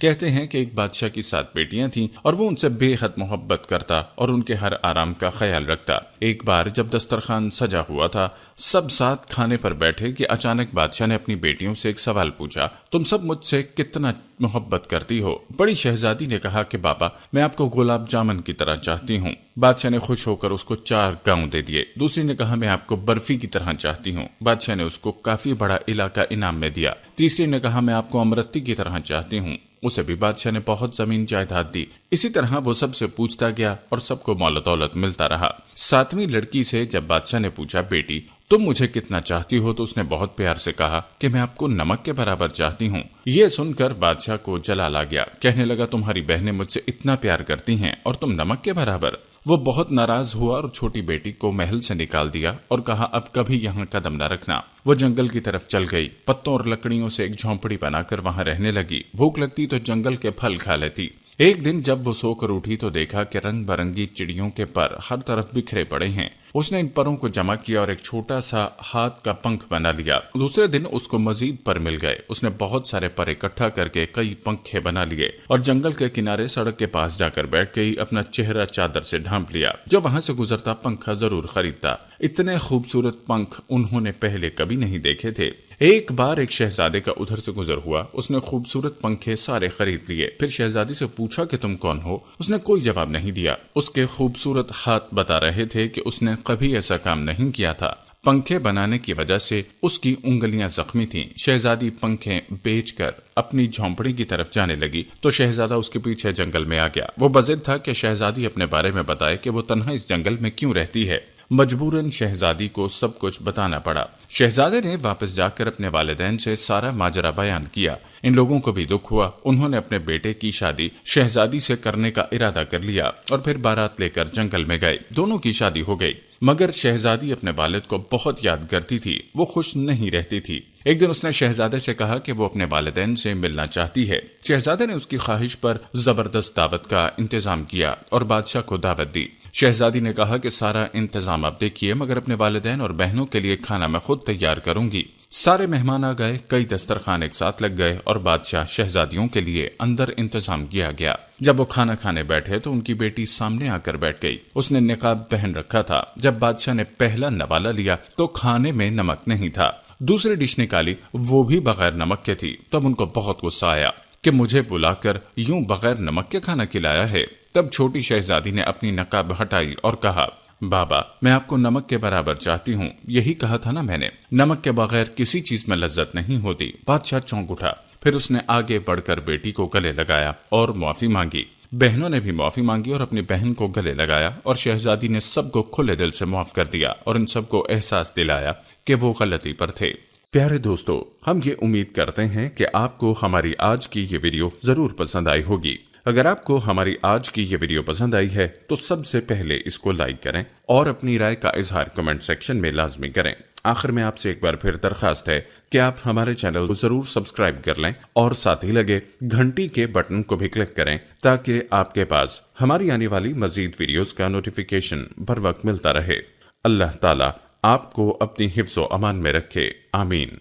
کہتے ہیں کہ ایک بادشاہ کی 7 بیٹیاں تھیں اور وہ ان سے بے حد محبت کرتا اور ان کے ہر آرام کا خیال رکھتا۔ ایک بار جب دسترخوان سجا ہوا تھا، سب ساتھ کھانے پر بیٹھے کہ اچانک بادشاہ نے اپنی بیٹیوں سے ایک سوال پوچھا، تم سب مجھ سے کتنا محبت کرتی ہو؟ بڑی شہزادی نے کہا کہ بابا، میں آپ کو گلاب جامن کی طرح چاہتی ہوں۔ بادشاہ نے خوش ہو کر اس کو 4 گاؤں دے دیے۔ دوسری نے کہا میں آپ کو برفی کی طرح چاہتی ہوں۔ بادشاہ نے اس کو کافی بڑا علاقہ انعام میں دیا۔ تیسری نے کہا میں آپ کو امرتی کی طرح چاہتی ہوں۔ اسے بھی بادشاہ نے بہت زمین جائیداد دی۔ اسی طرح وہ سب سے پوچھتا گیا اور سب کو مال و دولت ملتا رہا۔ 7ویں لڑکی سے جب بادشاہ نے پوچھا بیٹی تم مجھے کتنا چاہتی ہو، تو اس نے بہت پیار سے کہا کہ میں آپ کو نمک کے برابر چاہتی ہوں۔ یہ سن کر بادشاہ کو جلال آ گیا، کہنے لگا تمہاری بہنیں مجھ سے اتنا پیار کرتی ہیں اور تم نمک کے برابر؟ وہ بہت ناراض ہوا اور چھوٹی بیٹی کو محل سے نکال دیا اور کہا اب کبھی یہاں قدم نہ رکھنا۔ وہ جنگل کی طرف چل گئی، پتوں اور لکڑیوں سے ایک جھونپڑی بنا کر وہاں رہنے لگی۔ بھوک لگتی تو جنگل کے پھل کھا لیتی۔ ایک دن جب وہ سو کر اٹھی تو دیکھا کہ رنگ برنگی چڑیوں کے پر ہر طرف بکھرے پڑے ہیں۔ اس نے ان پروں کو جمع کیا اور ایک چھوٹا سا ہاتھ کا پنکھ بنا لیا۔ دوسرے دن اس کو مزید پر مل گئے۔ اس نے بہت سارے پر اکٹھا کر کے کئی پنکھے بنا لیے اور جنگل کے کنارے سڑک کے پاس جا کر بیٹھ گئی، اپنا چہرہ چادر سے ڈھانپ لیا۔ جو وہاں سے گزرتا پنکھا ضرور خریدتا۔ اتنے خوبصورت پنکھ انہوں نے پہلے کبھی نہیں دیکھے تھے۔ ایک بار ایک شہزادے کا ادھر سے گزر ہوا، اس نے خوبصورت پنکھے سارے خرید لیے۔ پھر شہزادی سے پوچھا کہ تم کون ہو؟ اس نے کوئی جواب نہیں دیا۔ اس کے خوبصورت ہاتھ بتا رہے تھے کہ اس نے کبھی ایسا کام نہیں کیا تھا۔ پنکھے بنانے کی وجہ سے اس کی انگلیاں زخمی تھیں۔ شہزادی پنکھے بیچ کر اپنی جھونپڑی کی طرف جانے لگی تو شہزادہ اس کے پیچھے جنگل میں آ گیا۔ وہ بضد تھا کہ شہزادی اپنے بارے میں بتائے کہ وہ تنہا اس جنگل میں کیوں رہتی ہے۔ مجبوراً شہزادی کو سب کچھ بتانا پڑا۔ شہزادے نے واپس جا کر اپنے والدین سے سارا ماجرا بیان کیا۔ ان لوگوں کو بھی دکھ ہوا۔ انہوں نے اپنے بیٹے کی شادی شہزادی سے کرنے کا ارادہ کر لیا اور پھر بارات لے کر جنگل میں گئے۔ دونوں کی شادی ہو گئی، مگر شہزادی اپنے والد کو بہت یاد کرتی تھی۔ وہ خوش نہیں رہتی تھی۔ ایک دن اس نے شہزادے سے کہا کہ وہ اپنے والدین سے ملنا چاہتی ہے۔ شہزادے نے اس کی خواہش پر زبردست دعوت کا انتظام کیا اور بادشاہ کو دعوت دی۔ شہزادی نے کہا کہ سارا انتظام آپ دیکھیے، مگر اپنے والدین اور بہنوں کے لیے کھانا میں خود تیار کروں گی۔ سارے مہمان آ گئے، کئی دسترخوان ایک ساتھ لگ گئے اور بادشاہ شہزادیوں کے لیے اندر انتظام کیا گیا۔ جب وہ کھانا کھانے بیٹھے تو ان کی بیٹی سامنے آ کر بیٹھ گئی۔ اس نے نقاب پہن رکھا تھا۔ جب بادشاہ نے پہلا نوالا لیا تو کھانے میں نمک نہیں تھا۔ دوسری ڈش نکالی، وہ بھی بغیر نمک کے تھی۔ تب ان کو بہت غصہ آیا کہ مجھے بلا کر یوں بغیر نمک کے کھانا کھلایا ہے۔ تب چھوٹی شہزادی نے اپنی نقاب ہٹائی اور کہا بابا، میں آپ کو نمک کے برابر چاہتی ہوں۔ یہی کہا تھا نا میں نے، نمک کے بغیر کسی چیز میں لذت نہیں ہوتی۔ بادشاہ چونک اٹھا۔ پھر اس نے آگے بڑھ کر بیٹی کو گلے لگایا اور معافی مانگی۔ بہنوں نے بھی معافی مانگی اور اپنی بہن کو گلے لگایا اور شہزادی نے سب کو کھلے دل سے معاف کر دیا اور ان سب کو احساس دلایا کہ وہ غلطی پر تھے۔ پیارے دوستو، ہم یہ امید کرتے ہیں کہ آپ کو ہماری آج کی یہ ویڈیو ضرور پسند آئی ہوگی۔ اگر آپ کو ہماری آج کی یہ ویڈیو پسند آئی ہے تو سب سے پہلے اس کو لائک کریں اور اپنی رائے کا اظہار کمنٹ سیکشن میں لازمی کریں۔ آخر میں آپ سے ایک بار پھر درخواست ہے کہ آپ ہمارے چینل کو ضرور سبسکرائب کر لیں اور ساتھ ہی لگے گھنٹی کے بٹن کو بھی کلک کریں تاکہ آپ کے پاس ہماری آنے والی مزید ویڈیوز کا نوٹیفیکیشن بر وقت ملتا رہے۔ اللہ تعالیٰ آپ کو اپنی حفظ و امان میں رکھے، آمین۔